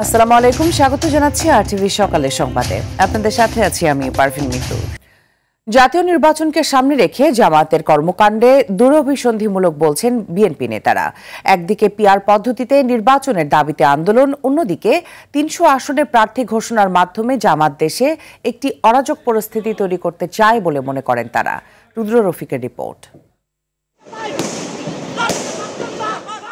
আসসালামু আলাইকুম, স্বাগত জানাচ্ছি আরটিভি সকালের সংবাদে। আপনাদের সাথে আছি আমি পারভিন মিতু। জাতীয় নির্বাচনকে সামনে রেখে জামায়াতের কর্মকাণ্ডে দুরভিসন্ধিমূলক বলছেন বিএনপি নেতারা। একদিকে পিআর পদ্ধতিতে নির্বাচনের দাবিতে আন্দোলন, অন্যদিকে ৩০০ আসনের প্রার্থী ঘোষণার মাধ্যমে জামায়াত দেশে একটি অরাজক পরিস্থিতি তৈরি করতে চায় বলে মনে করেন তারা। রুদ্র রফিকের রিপোর্ট।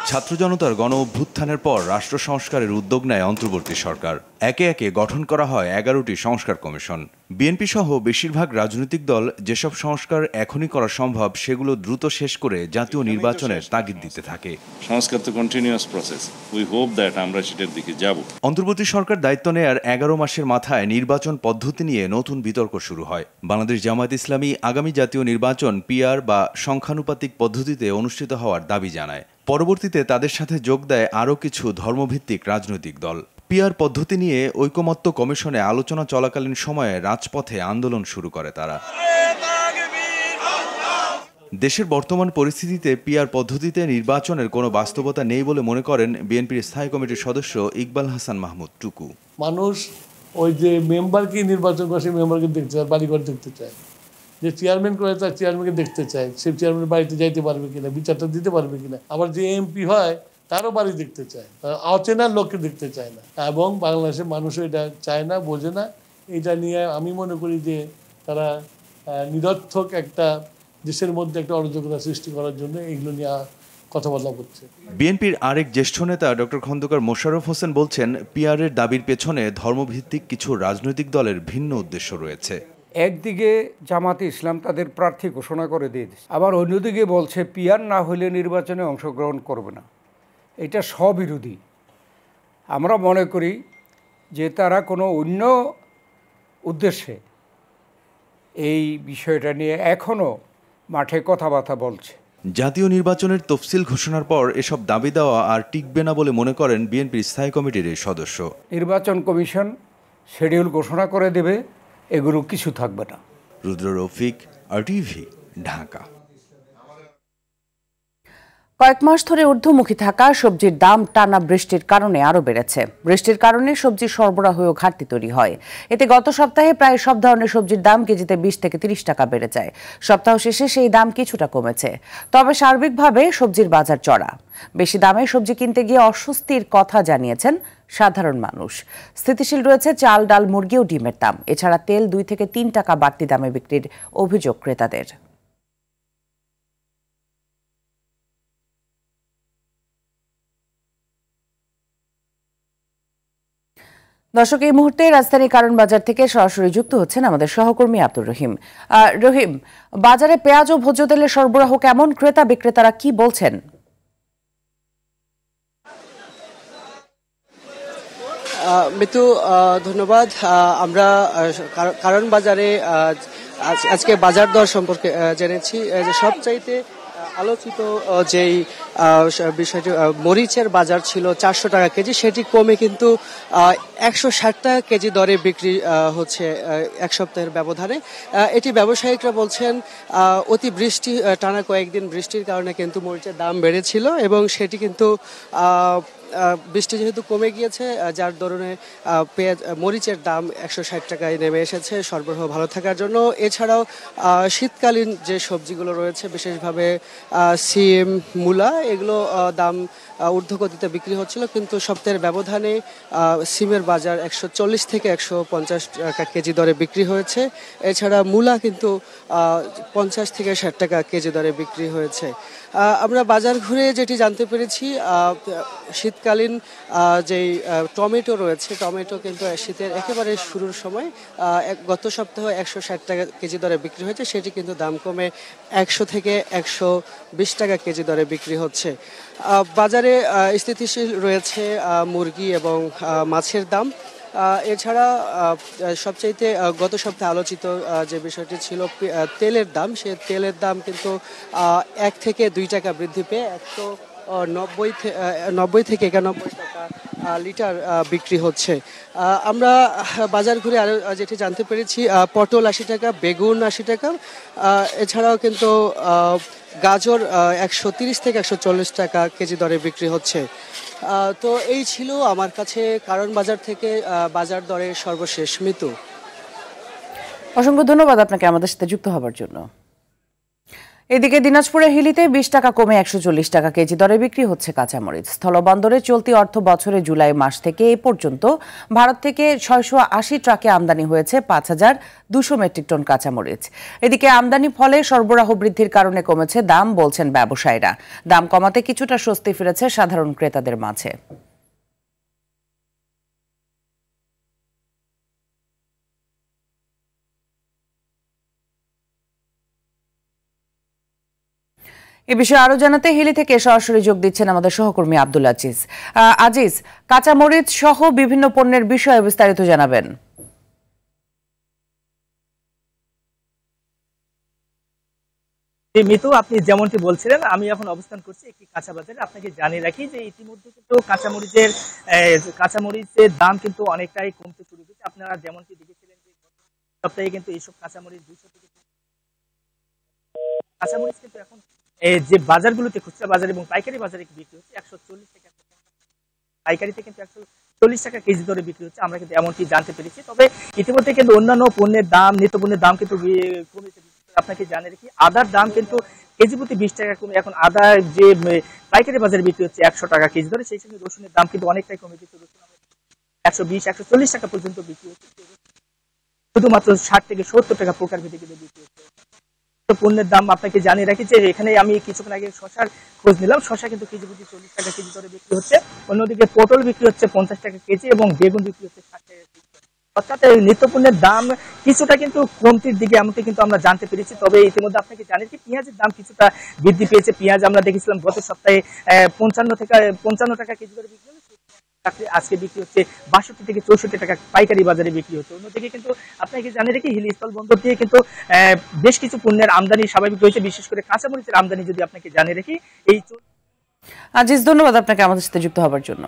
ছাত্র জনতার গণ অভ্যুত্থানের পর রাষ্ট্র সংস্কারের উদ্যোগ নেয় অন্তর্বর্তী সরকার। একে একে গঠন করা হয় ১১টি সংস্কার কমিশন। বিএনপি সহ বেশিরভাগ রাজনৈতিক দল যেসব সংস্কার এখনই করা সম্ভব সেগুলো দ্রুত শেষ করে জাতীয় নির্বাচনের তাগিদ দিতে থাকে। সংস্কার তো continuous process, we hope that আমরা সেটার দিকে যাব। অন্তর্বর্তী সরকার দায়িত্ব নেয়ার ১১ মাসের মাথায় নির্বাচন পদ্ধতি নিয়ে নতুন বিতর্ক শুরু হয়। বাংলাদেশ জামায়াত ইসলামী আগামী জাতীয় নির্বাচন পিআর বা সংখ্যানুপাতিক পদ্ধতিতে অনুষ্ঠিত হওয়ার দাবি জানায়। পরবর্তীতে তাদের সাথে যোগ দেয় আরও কিছু ধর্মভিত্তিক রাজনৈতিক দল। পিআর পদ্ধতি নিয়ে ঐকমত্য কমিশনে আলোচনা চলাকালীন সময়ে রাজপথে আন্দোলন শুরু করে তারা। দেশের বর্তমান পরিস্থিতিতে পিআর পদ্ধতিতে নির্বাচনের কোনো বাস্তবতা নেই বলে মনে করেন বিএনপির স্থায়ী কমিটির সদস্য ইকবাল হাসান মাহমুদ টুকু। মানুষ ওই যে মেম্বারকে নির্বাচন করে সেই মেম্বারকে দেখতে চায়, বাড়িঘর দেখতে চায়। যে চেয়ারম্যান করে তার চেয়ারম্যানকে দেখতে চায়, সে চেয়ারম্যান বাড়িতে যাইতে পারবে কিনা, বিচারটা দিতে পারবে কিনা। আবার যে এমপি হয় তারও বাড়ি দেখতে চায়, অচেনার লোককে দেখতে চায় না। এবং বাংলাদেশের মানুষও এটা চায় না, বোঝে না। এটা নিয়ে আমি মনে করি যে তারা নিরর্থক একটা দেশের মধ্যে একটা অরাজকতা সৃষ্টি করার জন্য এগুলো নিয়ে কথাবার্তা করছে। বিএনপির আরেক জ্যেষ্ঠ নেতা ডক্টর খন্দকার মোশাররফ হোসেন বলছেন, পিআরের দাবির পেছনে ধর্মভিত্তিক কিছু রাজনৈতিক দলের ভিন্ন উদ্দেশ্য রয়েছে। একদিকে জামাতে ইসলাম তাদের প্রার্থী ঘোষণা করে দিয়ে দিচ্ছে, আবার অন্যদিকে বলছে পিআর না হলে নির্বাচনে অংশগ্রহণ করবে না। এটা স্ববিরোধী। আমরা মনে করি যে তারা কোনো অন্য উদ্দেশ্যে এই বিষয়টা নিয়ে এখনও মাঠে কথাবার্তা বলছে। জাতীয় নির্বাচনের তফসিল ঘোষণার পর এসব দাবি দেওয়া আর টিকবে না বলে মনে করেন বিএনপির স্থায়ী কমিটির এই সদস্য। নির্বাচন কমিশন শিডিউল ঘোষণা করে দেবে, এগুলো কিছু থাকবে না। রুদ্র রফিক, আরটিভি, ঢাকা। কয়েক মাস ধরে ঊর্ধ্বমুখী থাকা সবজির দাম টানা বৃষ্টির কারণে আরও বেড়েছে। বৃষ্টির কারণে সবজির সরবরাহেও ঘাটতি তৈরি হয়। এতে গত সপ্তাহে প্রায় সব ধরনের সবজির দাম কেজিতে 20 থেকে 30 টাকা বেড়ে যায়। সপ্তাহ শেষে সেই দাম কিছুটা কমেছে। তবে সার্বিকভাবে সবজির বাজার চড়া। বেশি দামে সবজি কিনতে গিয়ে অস্বস্তির কথা জানিয়েছেন সাধারণ মানুষ। স্থিতিশীল রয়েছে চাল, ডাল, মুরগি ও ডিমের দাম। এছাড়া তেল 2 থেকে 3 টাকা বাড়তি দামে বিক্রির অভিযোগ ক্রেতাদের। দর্শক, এই মুহূর্তে রাজধানীর কারণ বাজার থেকে সরাসরি যুক্ত হচ্ছেন আমাদের সহকর্মী আব্দুর রহিম। রহিম, বাজারে পেঁয়াজ ও ভোজ্য তেলের সরবরাহ কেমন? ক্রেতা বিক্রেতারা কি বলছেন? মিতু, ধন্যবাদ। আমরা কারণ বাজারে আজকে বাজার দর সম্পর্কে জেনেছি। যে সবচাইতে আলোচিত যেই বিষয়টি, মরিচের বাজার ছিল 400 টাকা কেজি, সেটি কমে কিন্তু 160 টাকা কেজি দরে বিক্রি হচ্ছে এক সপ্তাহের ব্যবধানে। এটি ব্যবসায়িকরা বলছেন অতি বৃষ্টি, টানা কয়েকদিন বৃষ্টির কারণে কিন্তু মরিচের দাম বেড়েছিল এবং সেটি কিন্তু বৃষ্টি যেহেতু কমে গিয়েছে, যার দরুনে পেঁয়াজ মরিচের দাম 160 টাকায় নেমে এসেছে সরবরাহ ভালো থাকার জন্য। এছাড়াও শীতকালীন যে সবজিগুলো রয়েছে, বিশেষভাবে সিম, মূলা, এগুলো দাম ঊর্ধ্বগতিতে বিক্রি হচ্ছিল, কিন্তু সপ্তাহের ব্যবধানে সিমের বাজার 140 থেকে 150 টাকা কেজি দরে বিক্রি হয়েছে। এছাড়া মূলা কিন্তু 50 থেকে 60 টাকা কেজি দরে বিক্রি হয়েছে। আমরা বাজার ঘুরে যেটি জানতে পেরেছি, শীতকালীন যেই টমেটো রয়েছে, টমেটো কিন্তু শীতের একেবারে শুরুর সময় গত সপ্তাহে 160 টাকা কেজি দরে বিক্রি হয়েছে, সেটি কিন্তু দাম কমে 100 থেকে 120 টাকা কেজি দরে বিক্রি হচ্ছে। বাজারে স্থিতিশীল রয়েছে মুরগি এবং মাছের দাম। এছাড়া সবচাইতে গত সপ্তাহে আলোচিত যে বিষয়টি ছিল তেলের দাম, সে তেলের দাম কিন্তু 1 থেকে 2 টাকা বৃদ্ধি পেয়ে 190 থেকে 91 টাকা লিটার বিক্রি হচ্ছে। আমরা বাজার ঘুরে আরও যেটি জানতে পেরেছি, পটল 80 টাকা, বেগুন 80 টাকা, এছাড়াও কিন্তু গাজর 130 থেকে 140 টাকা কেজি দরে বিক্রি হচ্ছে। তো এই ছিল আমার কাছে কারণ বাজার থেকে বাজার দরের সর্বশেষ। মিতু, অসংখ্য ধন্যবাদ আপনাকে আমাদের সাথে যুক্ত হবার জন্য। এদিকে দিনাজপুরের হিলিতে 20 টাকা কমে 140 টাকা কেজি দরে বিক্রি হচ্ছে কাঁচামরিচ। স্থলবন্দরে চলতি অর্থ বছরে জুলাই মাস থেকে এ পর্যন্ত ভারত থেকে 680 ট্রাকে আমদানি হয়েছে 5200 মেট্রিক টন কাঁচামরিচ। এদিকে আমদানি ফলে সরবরাহ বৃদ্ধির কারণে কমেছে দাম বলছেন ব্যবসায়ীরা। দাম কমাতে কিছুটা স্বস্তি ফিরেছে সাধারণ ক্রেতাদের মাঝে। এ বিষয়ে আরো জানাতে হিলি থেকে সরাসরি যোগ দিচ্ছেন আমাদের সহকর্মী আব্দুল আজিজ। আজিজ, কাঁচামরিচ সহ বিভিন্ন পণ্যের বিষয়ে বিস্তারিত জানাবেন। মিতু, আপনি যেমনটি বলছিলেন, আমি এখন অবস্থান করছি একটি কাঁচা বাজারে। আপনাকে জানিয়ে রাখি যে ইতিমধ্যে কিন্তু কাঁচামরিচের দাম কিন্তু অনেকটাই কমতে শুরু করেছে। আপনারা যেমনটি দেখেছিলেন যে সপ্তাহে কিন্তু এইসব কাঁচামরিচ 200 থেকে কাঁচামরিচ কিন্তু এখন যে বাজারগুলোতে খুচরা বাজার এবং পাইকারি বাজারে বিক্রি হচ্ছে 140 থেকে পাইকারিতে কিন্তু 140 টাকা কেজি দরে বিক্রি হচ্ছে। আমরা কিন্তু এমনটি জানতে পেরেছি। তবে ইতিমধ্যে কিন্তু অন্যান্য পণ্যের দাম, নিত্য পণ্যের দাম কিন্তু কমেছে। আপনাকে জানিয়ে রাখি, আদার দাম কিন্তু কেজি প্রতি 20 টাকা কমে এখন আদা যে পাইকারি বাজারে বিক্রি হচ্ছে 100 টাকা কেজি দরে। সেই সঙ্গে রসুনের দাম কিন্তু অনেকটাই কমে গেছে। রসুন 120-140 টাকা পর্যন্ত বিক্রি হচ্ছে, শুধুমাত্র 60 থেকে 70 টাকা প্রকার ভেদে কিন্তু বিক্রি হচ্ছে। পণ্যের দাম আপনাকে জানিয়ে রাখি যে এখানে আমি কিছুক্ষণ আগে শশার খোঁজ নিলাম। শশা কিন্তু কেজি প্রতি 40 টাকা কেজি দরে বিক্রি হচ্ছে। অন্যদিকে পটল বিক্রি হচ্ছে 50 টাকা কেজি এবং বেগুন বিক্রি হচ্ছে 60 টাকা কেজি। অর্থাৎ নিত্য পণ্যের দাম কিছুটা কিন্তু কমতির দিকে এমনটি কিন্তু আমরা জানতে পেরেছি। তবে ইতিমধ্যে আপনাকে জানি যে পেঁয়াজের দাম কিছুটা বৃদ্ধি পেয়েছে। পেঁয়াজ আমরা দেখেছিলাম গত সপ্তাহে 55 টাকা কেজি দরে বিক্রি হচ্ছে, আজকে বিক্রি হচ্ছে 62 থেকে 64 টাকা পাইকারি বাজারে বিক্রি হচ্ছে। অন্যদিকে কিন্তু আপনাকে জানিয়ে রাখি, হিলি স্থল বন্দর দিয়ে কিন্তু বেশ কিছু পণ্যের আমদানি স্বাভাবিক রয়েছে, বিশেষ করে কাঁচামরিচের আমদানি যদি আপনাকে জানিয়ে রাখি। আজিজ, ধন্যবাদ আপনাকে আমাদের সাথে যুক্ত হবার জন্য।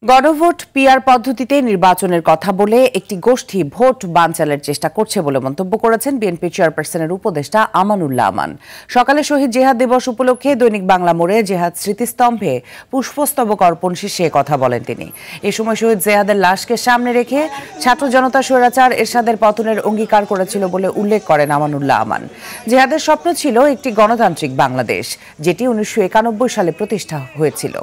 গণভোট পিআর পদ্ধতিতে নির্বাচনের কথা বলে একটি গোষ্ঠী ভোট বানচালের চেষ্টা করছে বলে মন্তব্য করেছেন বিএনপি চেয়ারপারসনের উপদেষ্টা আমানুল্লাহ আমান। সকালে শহীদ জেহাদ দিবস উপলক্ষে দৈনিক বাংলা মোড়ে জেহাদ স্মৃতিস্তম্ভে পুষ্পস্তবক অর্পণ শেষে কথা বলেন তিনি। এ সময় শহীদ জেহাদের লাশকে সামনে রেখে ছাত্র জনতা স্বৈরাচার এরশাদের পতনের অঙ্গীকার করেছিল বলে উল্লেখ করেন আমানুল্লাহ আমান। জেহাদের স্বপ্ন ছিল একটি গণতান্ত্রিক বাংলাদেশ, যেটি 1991 সালে প্রতিষ্ঠা হয়েছিল,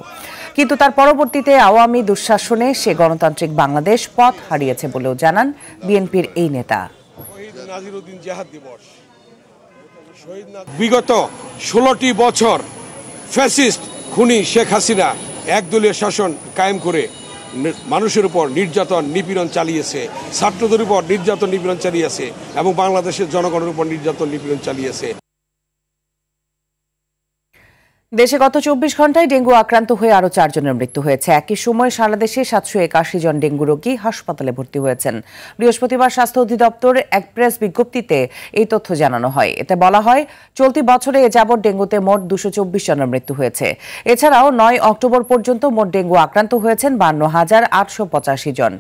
কিন্তু তার পরবর্তীতে আওয়ামী দুঃশাসনে সে গণতান্ত্রিক বাংলাদেশ পথ হারিয়েছে বলেও জানান বিএনপির এই নেতা। বিগত 16টি বছর ফ্যাসিস্ট খুনি শেখ হাসিনা একদলীয় শাসন কায়েম করে মানুষের উপর নির্যাতন নিপীড়ন চালিয়েছে, ছাত্রদের উপর নির্যাতন নিপীড়ন চালিয়েছে এবং বাংলাদেশের জনগণের উপর নির্যাতন নিপীড়ন চালিয়েছে। দেশে গত 24 ঘন্টায় ডেঙ্গু আক্রান্ত হয়ে আরও 4 জনের মৃত্যু হয়েছে। একই সময় সারা দেশে 781 জন ডেঙ্গু রোগী হাসপাতালে ভর্তি হয়েছেন। বৃহস্পতিবার স্বাস্থ্য অধিদপ্তর এক প্রেস বিজ্ঞপ্তিতে এই তথ্য জানানো হয়। এতে বলা হয়, চলতি বছরে এ যাবৎ ডেঙ্গুতে মোট 224 জনের মৃত্যু হয়েছে। এছাড়াও 9 অক্টোবর পর্যন্ত মোট ডেঙ্গু আক্রান্ত হয়েছেন 52,885 জন।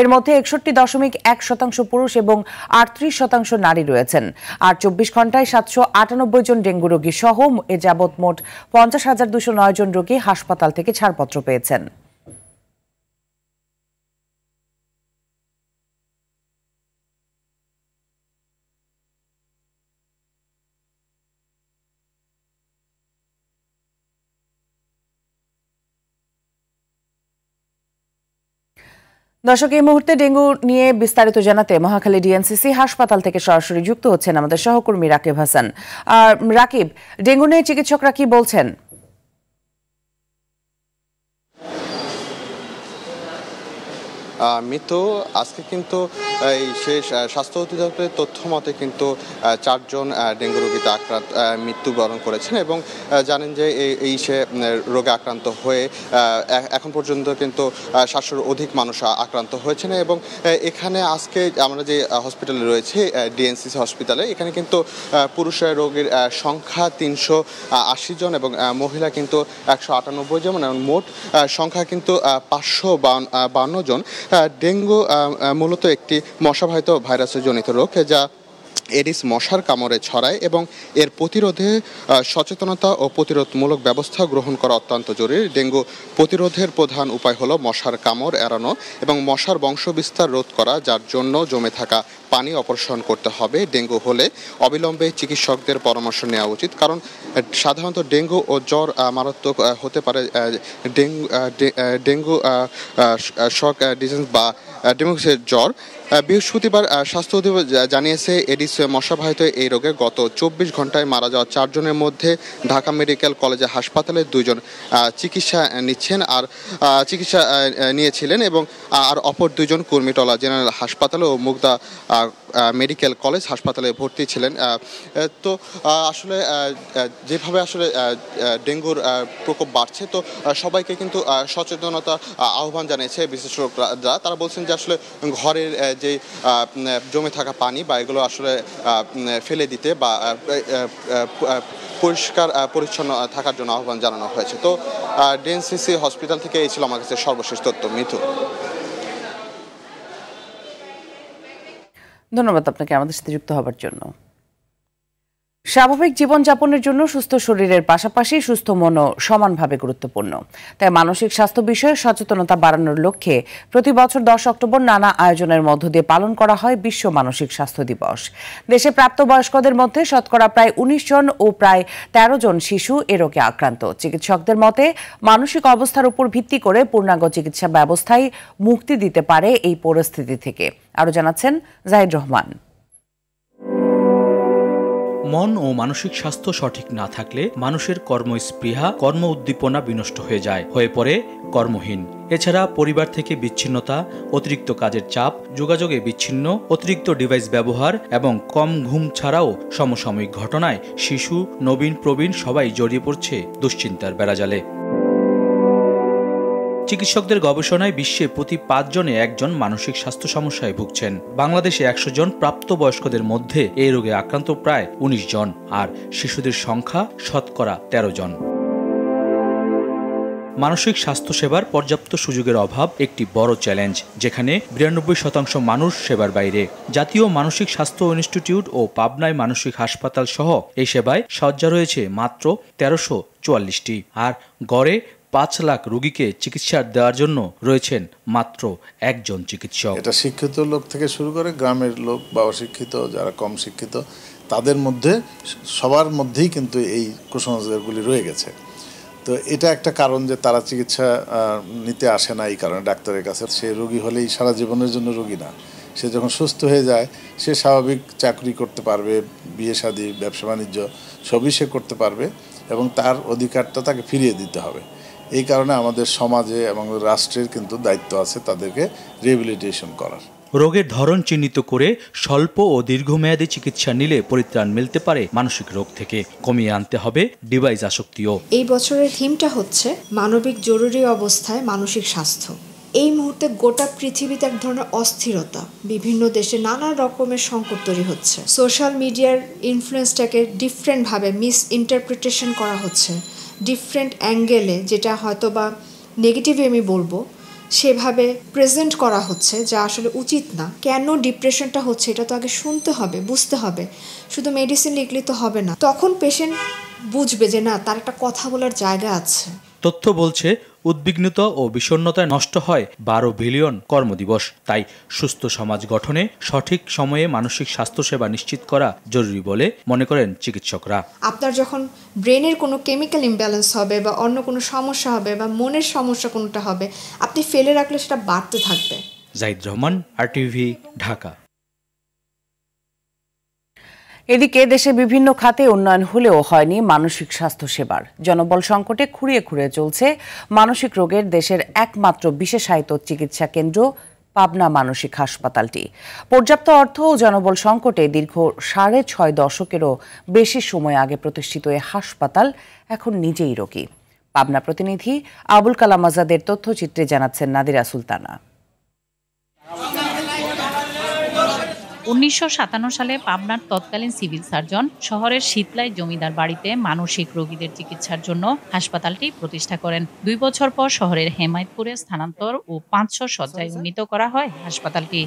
এর মধ্যে 61.1% পুরুষ এবং 38% নারী রয়েছেন। আর 24 ঘন্টায় 798 জন ডেঙ্গু রোগী সহ এ যাবৎ মোট 50,209 জন রোগী হাসপাতাল থেকে ছাড়পত্র পেয়েছেন। দর্শক, এই মুহূর্তে ডেঙ্গু নিয়ে বিস্তারিত জানাতে মহাখালী ডিএনসিসি হাসপাতাল থেকে সরাসরি যুক্ত হচ্ছেন আমাদের সহকর্মী রাকিব হাসান। রাকিব, ডেঙ্গু নিয়ে চিকিৎসকরা কি বলছেন? মৃত্যু আজকে কিন্তু এই শেষ স্বাস্থ্য অধিদপ্তরের তথ্য মতে কিন্তু 4 জন ডেঙ্গু রোগীতে মৃত্যুবরণ করেছেন এবং জানেন যে এই সে রোগে আক্রান্ত হয়ে এখন পর্যন্ত কিন্তু 700-র অধিক মানুষ আক্রান্ত হয়েছেন এবং এখানে আজকে আমরা যে হসপিটালে রয়েছে ডিএনসিসি হসপিটালে, এখানে কিন্তু পুরুষ রোগীর সংখ্যা 380 জন এবং মহিলা কিন্তু 198 জন, মানে মোট সংখ্যা কিন্তু 552 জন। ডেঙ্গু মূলত একটি মশাবাহিত ভাইরাসে জনিত রোগ যা এডিস মশার কামড়ে ছড়ায় এবং এর প্রতিরোধে সচেতনতা ও প্রতিরোধমূলক ব্যবস্থা গ্রহণ করা অত্যন্ত জরুরি। ডেঙ্গু প্রতিরোধের প্রধান উপায় হলো মশার কামড় এড়ানো এবং মশার বংশবিস্তার রোধ করা, যার জন্য জমে থাকা পানি অপসারণ করতে হবে। ডেঙ্গু হলে অবিলম্বে চিকিৎসকদের পরামর্শ নেওয়া উচিত, কারণ সাধারণত ডেঙ্গু ও জ্বর মারাত্মক হতে পারে। ডেঙ্গু শক ডিজিজ বা ডেঙ্গুর জ্বর। বৃহস্পতিবার স্বাস্থ্য অধিদপ্তর জানিয়েছে এডিস মশাবাহিত এই রোগে গত 24 ঘন্টায় মারা যাওয়া 4 জনের মধ্যে ঢাকা মেডিকেল কলেজ হাসপাতালে 2 জন চিকিৎসা নিয়েছিলেন এবং আর অপর 2 জন কুর্মিটোলা জেনারেল হাসপাতালে ও মুগদা মেডিকেল কলেজ হাসপাতালে ভর্তি ছিলেন। তো আসলে যেভাবে আসলে ডেঙ্গুর প্রকোপ বাড়ছে, তো সবাইকে কিন্তু সচেতনতা আহ্বান জানিয়েছে বিশেষজ্ঞরা। তারা বলছেন যে আসলে ঘরের যে জমে থাকা পানি বা এগুলো আসলে ফেলে দিতে বা পরিষ্কার পরিচ্ছন্ন থাকার জন্য আহ্বান জানানো হয়েছে। তো ডিএনসিসি হসপিটাল থেকে এই ছিল আমার কাছে সর্বশেষ তথ্য। মিথু, ধন্যবাদ আপনাকে আমাদের সাথে যুক্ত হবার জন্য। স্বাভাবিক জীবনযাপনের জন্য সুস্থ শরীরের পাশাপাশি সুস্থ মনও সমানভাবে গুরুত্বপূর্ণ। তাই মানসিক স্বাস্থ্য বিষয়ে সচেতনতা বাড়ানোর লক্ষ্যে প্রতি বছর 10 অক্টোবর নানা আয়োজনের মধ্য দিয়ে পালন করা হয় বিশ্ব মানসিক স্বাস্থ্য দিবস। দেশে প্রাপ্তবয়স্কদের মধ্যে শতকরা প্রায় 19 জন ও প্রায় 13 জন শিশু এ রোগে আক্রান্ত। চিকিৎসকদের মতে মানসিক অবস্থার উপর ভিত্তি করে পূর্ণাঙ্গ চিকিৎসা ব্যবস্থায় মুক্তি দিতে পারে এই পরিস্থিতি থেকে। আরও জানাচ্ছেন জাহিদ রহমান। মন ও মানসিক স্বাস্থ্য সঠিক না থাকলে মানুষের কর্মস্পৃহা, কর্ম উদ্দীপনা বিনষ্ট হয়ে পড়ে কর্মহীন। এছাড়া পরিবার থেকে বিচ্ছিন্নতা, অতিরিক্ত কাজের চাপ, যোগাযোগে বিচ্ছিন্ন, অতিরিক্ত ডিভাইস ব্যবহার এবং কম ঘুম ছাড়াও সমসাময়িক ঘটনায় শিশু, নবীন প্রবীণ সবাই জড়িয়ে পড়ছে দুশ্চিন্তার বেড়াজালে। চিকিৎসকদের গবেষণায় বিশ্বে প্রতি 5 জনে 1 জন মানসিক স্বাস্থ্য সমস্যায় ভুগছেন। বাংলাদেশে 100 জন প্রাপ্তবয়স্কদের মধ্যে এই রোগে আক্রান্ত প্রায় 19 জন, আর শিশুদের সংখ্যা শতকরা 13 জন। মানসিক স্বাস্থ্যসেবার পর্যাপ্ত সুযোগের অভাব একটি বড় চ্যালেঞ্জ, যেখানে 92% মানুষ সেবার বাইরে। জাতীয় মানসিক স্বাস্থ্য ইনস্টিটিউট ও পাবনায় মানসিক হাসপাতাল সহ এই সেবায় শয্যা রয়েছে মাত্র 1344টি, আর গড়ে 5 লাখ রোগীকে চিকিৎসা দেওয়ার জন্য রয়েছেন মাত্র 1 জন চিকিৎসক। এটা শিক্ষিত লোক থেকে শুরু করে গ্রামের লোক বা অশিক্ষিত যারা কম শিক্ষিত, তাদের মধ্যে সবার মধ্যেই কিন্তু এই কুসংস্কারগুলি রয়ে গেছে। তো এটা একটা কারণ যে তারা চিকিৎসা নিতে আসে না এই কারণে ডাক্তারের কাছে। সে রোগী হলেই সারা জীবনের জন্য রোগী না, সে যখন সুস্থ হয়ে যায় সে স্বাভাবিক চাকরি করতে পারবে, বিয়ে শাদী, ব্যবসা বাণিজ্য সবই সে করতে পারবে এবং তার অধিকারটা তাকে ফিরিয়ে দিতে হবে। এই কারণে আমাদের সমাজে এবং রাষ্ট্রের কিন্তু দায়িত্ব আছে তাদেরকে রিহ্যাবিলিটেশন করার। রোগের ধরন চিহ্নিত করে স্বল্প ও দীর্ঘমেয়াদী চিকিৎসা নিলে পরিত্রাণ মিলতে পারে মানসিক রোগ থেকে। কমিয়ে আনতে হবে ডিভাইস আসক্তিও। এই বছরের থিমটা হচ্ছে মানবিক জরুরি অবস্থায় মানসিক স্বাস্থ্য। এই মুহূর্তে গোটা পৃথিবীতে এক ধরনের অস্থিরতা, বিভিন্ন দেশে নানা রকমের সংকট তৈরি হচ্ছে। সোশ্যাল মিডিয়ার ইনফ্লুয়েন্সটাকে ডিফারেন্টভাবে মিস ইন্টারপ্রিটেশন করা হচ্ছে, ডিফারেন্ট অ্যাঙ্গেলে, যেটা হয়তো বা নেগেটিভে আমি বলবো, সেভাবে প্রেজেন্ট করা হচ্ছে যা আসলে উচিত না। কেন ডিপ্রেশনটা হচ্ছে এটা তো আগে শুনতে হবে, বুঝতে হবে। শুধু মেডিসিন লিখলে তো হবে না, তখন পেশেন্ট বুঝবে যে না, তার একটা কথা বলার জায়গা আছে। তথ্য বলছে উদ্বিগ্নতা ও বিষণ্ণতায় নষ্ট হয় 12 বিলিয়ন কর্মদিবস। তাই সুস্থ সমাজ গঠনে সঠিক সময়ে মানসিক স্বাস্থ্যসেবা নিশ্চিত করা জরুরি বলে মনে করেন চিকিৎসকরা। আপনার যখন ব্রেনের কোনো কেমিক্যাল ইমব্যালেন্স হবে বা অন্য কোনো সমস্যা হবে বা মনের সমস্যা কোনটা হবে, আপনি ফেলে রাখলে সেটা বাড়তে থাকবে। জাহিদ রহমান, RTV, ঢাকা। এদিকে দেশে বিভিন্ন খাতে উন্নয়ন হলেও হয়নি মানসিক স্বাস্থ্য সেবার। জনবল সংকটে খুঁড়িয়ে খুঁড়িয়ে চলছে মানসিক রোগের দেশের একমাত্র বিশেষায়িত চিকিৎসা কেন্দ্র পাবনা মানসিক হাসপাতালটি। পর্যাপ্ত অর্থ ও জনবল সংকটে দীর্ঘ ৬.৫ দশকেরও বেশি সময় আগে প্রতিষ্ঠিত এই হাসপাতাল এখন নিজেই রোগী। পাবনা প্রতিনিধি আবুল কালাম আজাদের তথ্যচিত্রে জানাচ্ছেন নাদিরা সুলতানা। ১৯৫৭ সালে পাবনার তৎকালীন সিভিল সার্জন শহরের শীতলাই জমিদার বাড়িতে মানসিক রোগীদের চিকিৎসার জন্য হাসপাতালটি প্রতিষ্ঠা করেন। ২ বছর পর শহরের হেমায়েতপুরে স্থানান্তর ও ৫০০ শয্যায় উন্নীত করা হয় হাসপাতালটি।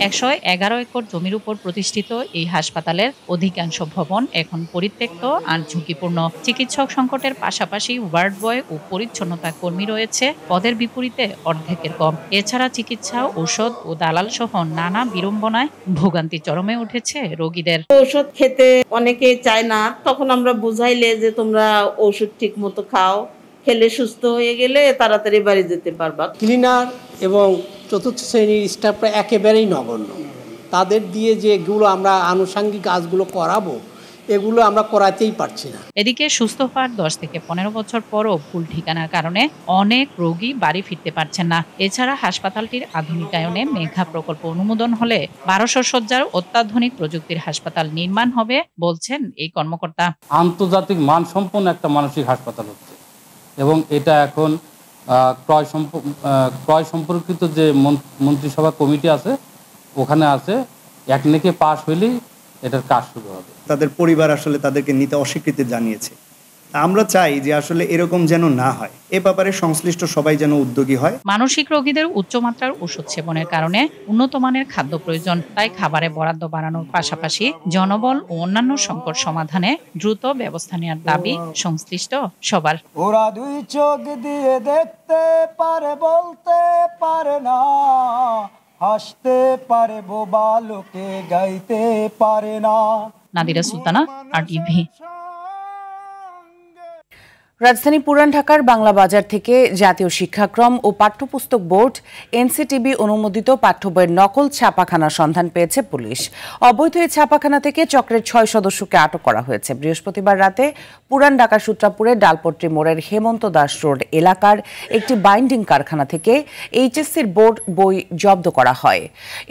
১১১ একর জমির উপর প্রতিষ্ঠিত এই হাসপাতালের অধিকাংশ ভবন এখন পরিত্যক্ত আর ঝুঁকিপূর্ণ। চিকিৎসক সংকটের পাশাপাশি ওয়ার্ড বয় ও পরিচ্ছন্নতা কর্মী রয়েছে পদের বিপরীতে অর্ধেকের কম। এছাড়া চিকিৎসা, ঔষধ ও দালাল সহ নানা বিড়ম্বনায় ভোগান্তি চরমে উঠেছে রোগীদের। ঔষধ খেতে অনেকে চায় না, তখন আমরা বুঝাইলে যে তোমরা ওষুধ ঠিক মতো খাও, খেলে সুস্থ হয়ে গেলে তাড়াতাড়ি বাড়ি যেতে পারবা। ক্লিনার এবং চতুর্থ শ্রেণীর স্টাফরা একেবারেই নগণ্য। তাদের দিয়ে যেগুলো আমরা আনুষঙ্গিক কাজগুলো করাবো এগুলো আমরা করাতেই পারছি না। এদিকে সুস্থ হওয়ার ১০ থেকে ১৫ বছর পরও ভুল ঠিকানার কারণে অনেক রোগী বাড়ি ফিরতে পারছেন না। এছাড়া হাসপাতালটির আধুনিকায়নে মেঘা প্রকল্প অনুমোদন হলে ১২০০ শয্যার অত্যাধুনিক প্রযুক্তির হাসপাতাল নির্মাণ হবে বলছেন এই কর্মকর্তা। আন্তর্জাতিক মানসম্পন্ন একটা মানসিক হাসপাতাল হচ্ছে এবং এটা এখন ক্রয় সম্পর্কিত যে মন্ত্রিসভা কমিটি আছে ওখানে আছে, একনেকে পাশ হলেই এটার কাজ শুরু হবে। তাদের পরিবার আসলে তাদেরকে নিতে অস্বীকৃতি জানিয়েছে। আমরা চাই যে আসলে এরকম যেন না হয়, এ ব্যাপারে সংশ্লিষ্ট সবাই যেন উদ্যোগী হয়। মানসিক রোগীদের উচ্চমাত্রার ওষুধ সেবনের কারণে উন্নত মানের খাদ্য প্রয়োজন, তাই খাবারে বরাদ্দ বাড়ানোর পাশাপাশি জনবল ও অন্যান্য সংকট সমাধানে দ্রুত ব্যবস্থা নেওয়ার দাবি সংশ্লিষ্ট সবার। ওরা দুই চোখ দিয়ে দেখতে পারে, বলতে পারে না, হাসতে পারে, বোবা লোকে গাইতে পারে না। নাদিরা সুলতানা, RTV। রাজধানী পুরান ঢাকার বাংলা বাজার থেকে জাতীয় শিক্ষাক্রম ও পাঠ্যপুস্তক বোর্ড NCTB অনুমোদিত পাঠ্য বইয়ের নকল ছাপাখানার সন্ধান পেয়েছে পুলিশ। অবৈধ এই ছাপাখানা থেকে চক্রের ৬ সদস্যকে আটক করা হয়েছে। বৃহস্পতিবার রাতে পুরান ঢাকার সূত্রাপুরে ডালপট্রি মোড়ের হেমন্ত দাস রোড এলাকার একটি বাইন্ডিং কারখানা থেকে HSCর বোর্ড বই জব্দ করা হয়।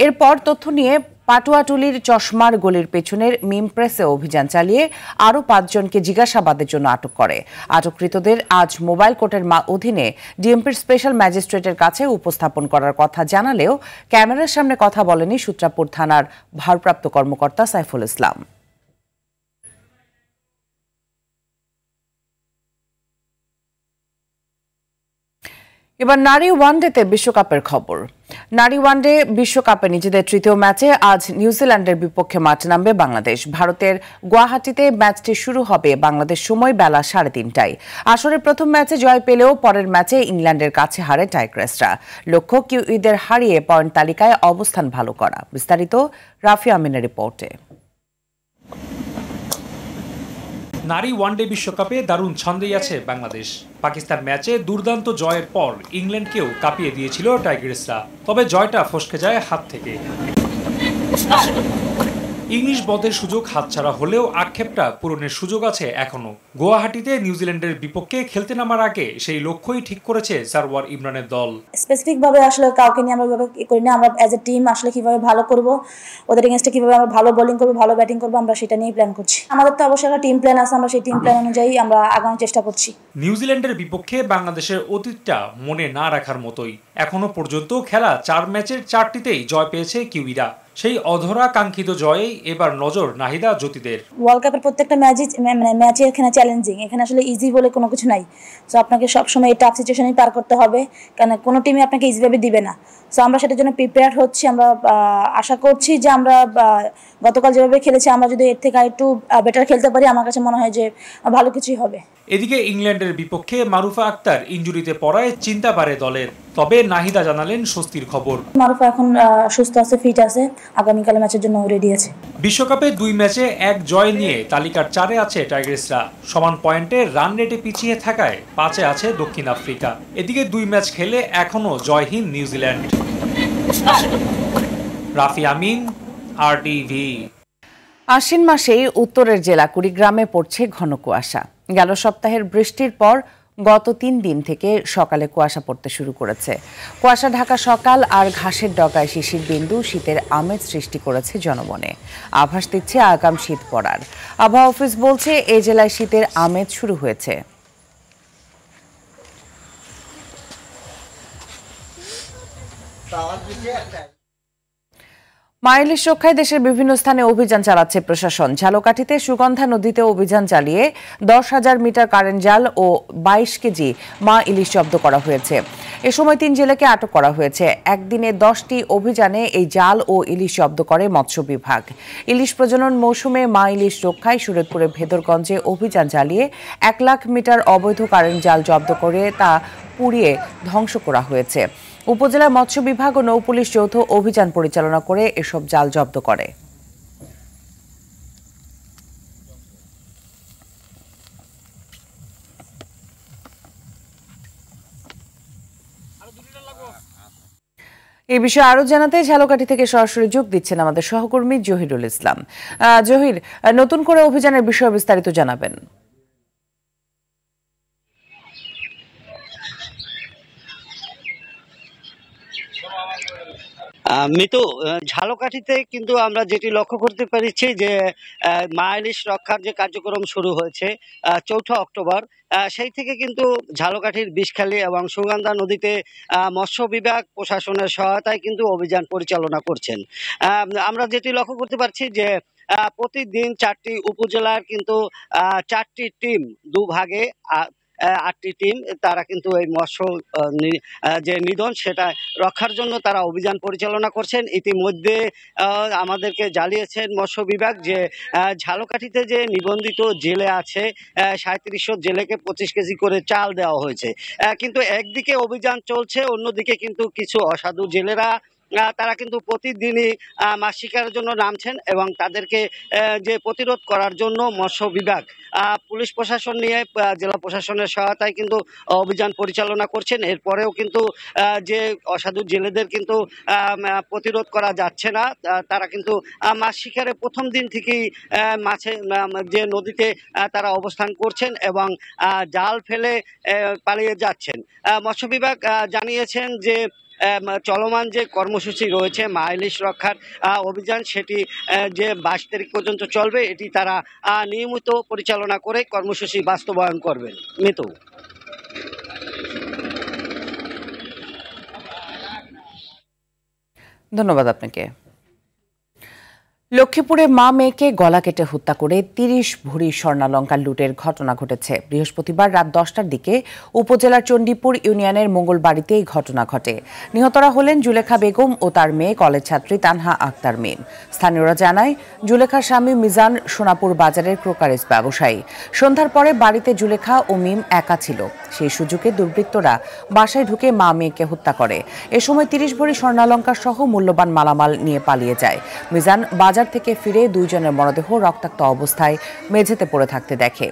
এরপর তথ্য নিয়ে পাটুয়াটুলির চশমার গলির পেছনের মিম প্রেসে অভিযান চালিয়ে আরও ৫ জনকে জিজ্ঞাসাবাদের জন্য আটক করে। আটককৃতদের আজ মোবাইল কোর্টের অধীনে ডিএমপির স্পেশাল ম্যাজিস্ট্রেটের কাছে উপস্থাপন করার কথা জানালেও ক্যামেরার সামনে কথা বলেনি সূত্রাপুর থানার ভারপ্রাপ্ত কর্মকর্তা সাইফুল ইসলাম। এবার নারী ওয়ানডেতে বিশ্বকাপের খবর। নারী ওয়ানডে বিশ্বকাপে নিজেদের তৃতীয় ম্যাচে আজ নিউজিল্যান্ডের বিপক্ষে মাঠে নামবে বাংলাদেশ। ভারতের গুয়াহাটিতে ম্যাচটি শুরু হবে বাংলাদেশ সময় বেলা 3:30টায়। আসরের প্রথম ম্যাচে জয় পেলেও পরের ম্যাচে ইংল্যান্ডের কাছে হারে টাইগ্রেসরা। লক্ষ্য কিউইদের হারিয়ে পয়েন্ট তালিকায় অবস্থান ভালো করা। বিস্তারিত রাফি আমিনের রিপোর্টে। নারী ওয়ানডে বিশ্বকাপে দারুণ ছন্দেই আছে বাংলাদেশ। পাকিস্তান ম্যাচে দুর্দান্ত জয়ের পর ইংল্যান্ডকেও কাঁপিয়ে দিয়েছিল টাইগ্রেসরা, তবে জয়টা ফসকে যায় হাত থেকে। ইংলিশ বধের সুযোগ হাতছাড়া হলেও আক্ষেপটা পূরণের সুযোগ আছে এখনো। গুয়াহাটিতে নিউজিল্যান্ডের বিপক্ষে খেলতে নামার আগে সেই লক্ষ্যই ঠিক করেছে সারওয়ার ইমরানের দল। স্পেসিফিক ভাবে আসলে কাউকে নিয়ে আমরা করি না, আমরা অ্যাজ এ টিম আসলে কিভাবে ভালো করব, ওদের এগেইনস্টে কিভাবে আমরা ভালো বোলিং করব, ভালো ব্যাটিং করব, আমরা সেটা নিয়েই প্ল্যান করছি। আমাদের তো অবশ্যই একটা টিম প্ল্যান আছে, আমরা সেই টিম প্ল্যান অনুযায়ী আমরা আগানোর চেষ্টা করছি। নিউজিল্যান্ডের বিপক্ষে বাংলাদেশের অতীতটা মনে না রাখার মতোই। এখনো পর্যন্ত খেলা 4 ম্যাচের 4টিতেই জয় পেয়েছে কিউইরা। সেই অধরা কাঙ্ক্ষিত জয়েই এবার নজর নাহিদা জ্যোতিদের। ওয়ার্ল্ড কাপের প্রত্যেকটা ম্যাচে এখানে চ্যালেঞ্জিং, এখানে আসলে ইজি বলে কোনো কিছু নাই। সো আপনাকে সবসময় এই টাফ সিচুয়েশনেই পার করতে হবে, কারণ কোনো টিমই আপনাকে ইজিভাবে দিবে না। সো আমরা সেটার জন্য প্রিপেয়ার হচ্ছি। আমরা আশা করছি যে আমরা গতকাল যেভাবে খেলেছি আমরা যদি এর থেকে একটু বেটার খেলতে পারি, আমার কাছে মনে হয় যে ভালো কিছুই হবে। এদিকে ইংল্যান্ডের বিপক্ষে মারুফা আক্তার ইনজুরিতে পড়ায় চিন্তা বাড়ে দলের। তবে নাহিদা জানালেন স্বস্তির খবর, মারুফা এখন সুস্থ আছে, ফিট আছে, আগামীকাল ম্যাচের জন্য রেডি আছে। বিশ্বকাপে 2 ম্যাচে 1 জয় নিয়ে তালিকার 4-এ আছে টাইগ্রেসরা। সমান পয়েন্টে রান রেটে পিছিয়ে থাকায় 5-এ আছে দক্ষিণ আফ্রিকা। এদিকে 2 ম্যাচ খেলে এখনো জয়হীন নিউজিল্যান্ড। রাফি আমিন, RTV। আশ্বিন মাসেই উত্তরের জেলা কুড়িগ্রামে পড়ছে ঘন কুয়াশা। গেল সপ্তাহের বৃষ্টির পর গত 3 দিন থেকে সকালে কুয়াশা পড়তে শুরু করেছে। কুয়াশা ঢাকা সকাল আর ঘাসের ডগায় শিশির বিন্দু শীতের আমেজ সৃষ্টি করেছে জনমনে। আভাস দিচ্ছে আগাম শীত পড়ার। আবহাওয়া অফিস বলছে এই জেলায় শীতের আমেজ শুরু হয়েছে। মা ইলিশ রক্ষায় দেশের বিভিন্ন স্থানে অভিযান চালাচ্ছে প্রশাসন। ঝালকাঠিতে সুগন্ধা নদীতে অভিযান চালিয়ে 10,000 মিটার কারেন্ট জাল ও 22 কেজি মা ইলিশ জব্দ করা হয়েছে। এ সময় 3 জেলেকে আটক করা হয়েছে। একদিনে 10টি অভিযানে এই জাল ও ইলিশ জব্দ করে মৎস্য বিভাগ। ইলিশ প্রজনন মৌসুমে মা ইলিশ রক্ষায় শরীয়তপুরের ভেদরগঞ্জে অভিযান চালিয়ে 1 লাখ মিটার অবৈধ কারেন্ট জাল জব্দ করে তা পুড়িয়ে ধ্বংস করা হয়েছে। উপজেলা মৎস্য বিভাগ ও নৌপুলিশ যৌথ অভিযান পরিচালনা করে এসব জাল জব্দ করে। এই বিষয়ে আরো জানাতে ঝালকাঠি থেকে সরাসরি যোগ দিচ্ছেন আমাদের সহকর্মী জহিরুল ইসলাম। জহির, নতুন করে অভিযানের বিষয়ে বিস্তারিত জানাবেন। মিতু, ঝালকাঠিতে কিন্তু আমরা যেটি লক্ষ্য করতে পেরেছি যে মা ইলিশ রক্ষার যে কার্যক্রম শুরু হয়েছে 4 অক্টোবর, সেই থেকে কিন্তু ঝালকাঠির বিষখালী এবং সুগন্ধা নদীতে মৎস্য বিভাগ প্রশাসনের সহায়তায় কিন্তু অভিযান পরিচালনা করছেন। আমরা যেটি লক্ষ্য করতে পারছি যে প্রতিদিন 4টি উপজেলার কিন্তু 4টি টিম দুভাগে 8টি টিম তারা কিন্তু এই মৎস্য যে নিধন সেটা রক্ষার জন্য তারা অভিযান পরিচালনা করছেন। ইতিমধ্যে আমাদেরকে জানিয়েছেন মৎস্য বিভাগ যে ঝালকাঠিতে যে নিবন্ধিত জেলে আছে 3700 জেলেকে 25 কেজি করে চাল দেওয়া হয়েছে। কিন্তু একদিকে অভিযান চলছে, অন্যদিকে কিন্তু কিছু অসাধু জেলেরা তারা কিন্তু প্রতিদিনই মাছ শিকারের জন্য নামছেন এবং তাদেরকে যে প্রতিরোধ করার জন্য মৎস্য বিভাগ পুলিশ প্রশাসন নিয়ে জেলা প্রশাসনের সহায়তায় কিন্তু অভিযান পরিচালনা করছেন। এরপরেও কিন্তু যে অসাধু জেলেদের কিন্তু প্রতিরোধ করা যাচ্ছে না। তারা কিন্তু মাছ শিকারে প্রথম দিন থেকেই মাছে যে নদীতে তারা অবস্থান করছেন এবং জাল ফেলে পালিয়ে যাচ্ছেন। মৎস্য বিভাগ জানিয়েছেন যে চলমান যে কর্মসূচি রয়েছে মা ইলিশ রক্ষার অভিযান, সেটি যে 22 তারিখ পর্যন্ত চলবে, এটি তারা নিয়মিত পরিচালনা করে কর্মসূচি বাস্তবায়ন করবেন। মিতু, ধন্যবাদ আপনাকে। লক্ষ্মীপুরে মা মেয়েকে গলা কেটে হত্যা করে 30 ভরি স্বর্ণালঙ্কার লুটের ঘটনা ঘটেছে। বৃহস্পতিবার রাত 10টার দিকে উপজেলার চণ্ডীপুর ইউনিয়নের মঙ্গলবাড়িতে এই ঘটনা ঘটে। নিহতরা হলেন জুলেখা বেগম ও তার মেয়ে কলেজ ছাত্রী তানহা আক্তার মিম। স্থানীয়রা জানায় জুলেখার স্বামী মিজান সোনাপুর বাজারের ক্রোকারেজ ব্যবসায়ী। সন্ধ্যার পরে বাড়িতে জুলেখা ও মিম একা ছিল। সেই সুযোগে দুর্বৃত্তরা বাসায় ঢুকে মা মেয়েকে হত্যা করে। এ সময় 30 ভরি স্বর্ণালঙ্কার সহ মূল্যবান মালামাল নিয়ে পালিয়ে যায়। মিজান বাজার থেকে ফিরে দুইজনের মরদেহ রক্তাক্ত অবস্থায় মেঝেতে পড়ে থাকতে দেখে।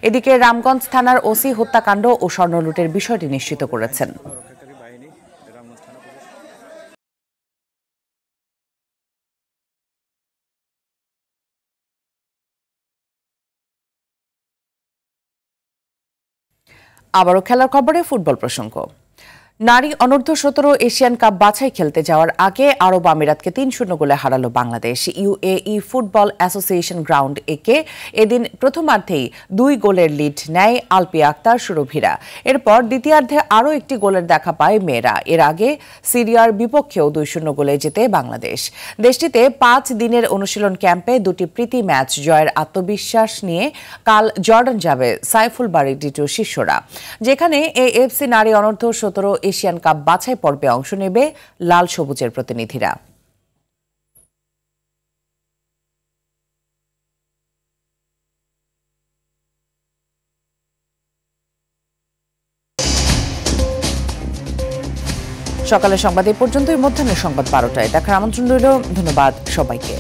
এদিকে রামগঞ্জ থানার ওসি হত্যাকাণ্ড ও স্বর্ণ লুটের বিষয়টি নিশ্চিত করেছেন। আবারও খেলার খবরে ফুটবল প্রসঙ্গ। নারী অনূর্ধ্ব 17 এশিয়ান কাপ বাছাই খেলতে যাওয়ার আগে আরব আমিরাতকে 3-0 গোলে হারালো Bangladesh. UAE football association ground একে এদিন প্রথমার্ধেই 2 গোলের লিড নেয় আলপিয়া আক্তার সুরভিরা। এরপর দ্বিতীয়ার্ধে আরও একটি গোলের দেখা পায় মেয়েরা। এর আগে সিরিয়ার বিপক্ষেও 2-0 গোলে জেতে বাংলাদেশ। দেশটিতে 5 দিনের অনুশীলন ক্যাম্পে 2টি প্রীতি ম্যাচ জয়ের আত্মবিশ্বাস নিয়ে কাল জর্ডান যাবে সাইফুল বাড়ির দ্বিতীয় শিষ্যরা, যেখানে এএফসি নারী অনূর্ধ্ব 17 এশিয়ান কাপ বাছাই পর্বে অংশ নেবে লাল সবুজের প্রতিনিধিরা। সকালের সংবাদ এই পর্যন্তই। মধ্যাহ্নের সংবাদ 12টায় দেখার আমন্ত্রণ রইল। ধন্যবাদ সবাইকে।